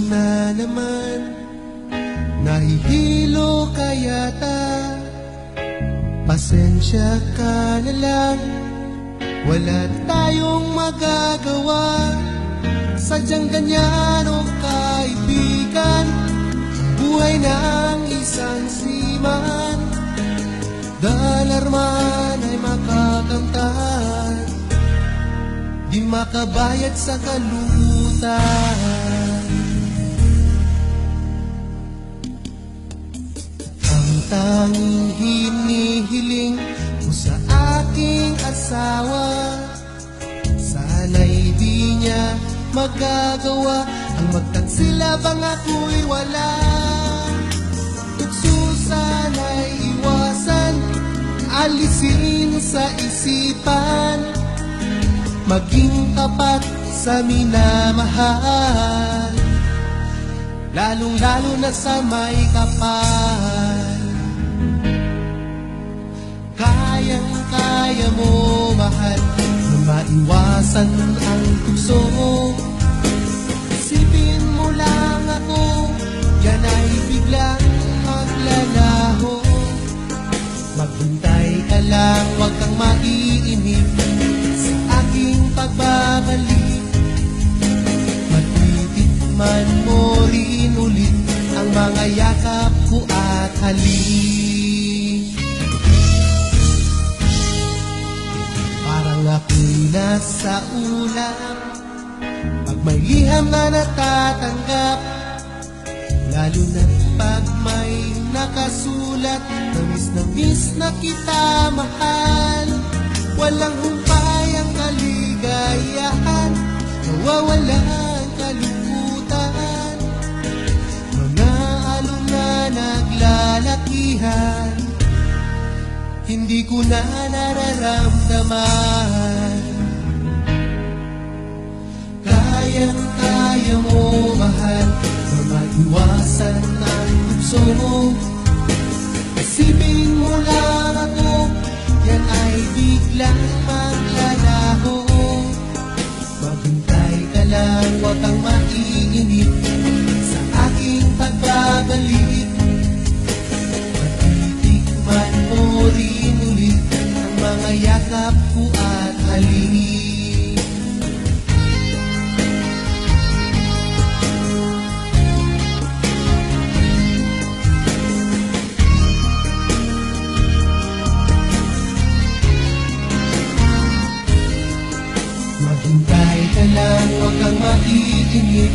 na naman, nahihilo ka yata. Pasensya ka na lang, wala tayong magagawa. Sadyang ganyan o kaibigan, buhay ng isang seaman. Dalarman ay makakamtan, di makabayad sa kalungkutan. Ang tanging hinihiling ko sa aking asawa, sana'y di niya magagawa ang magtansil habang ako'y wala. Tukso sana'y iwasan, alisin sa isipan, maging tapat sa minamahal, lalong-lalo na sa may kapal. Kayang-kaya mo, mahal, na maiwasan ang tukso. Isipin mo lang ako, yan ay biglang maglalaho. Maghintay ka lang, huwag kang maiinip sa aking pagbabalik. Matitikman mo rin ulit ang mga yakap ko at halik. Parang ako'y nasa ulam, pag may liham na natatanggap, lalo na pag may nakasulat, na miss na kita, mahal. Walang humpay ang kaligayahan, nawawala ang kalungkutan. Mga alon na naglalakihan, hindi ko na nararamdaman. Kayang-kaya mo, mahal, na maiwasan ang tukso mo. Isipin mo lang ako, yan ay biglang maglalaho. Maghintay ka lang, huwag kang maiinip sa aking pagbabalik. Matitikman mo rin ulit ang mga yakap ko at halik. Maghintay ka lang, huwag kang maiinip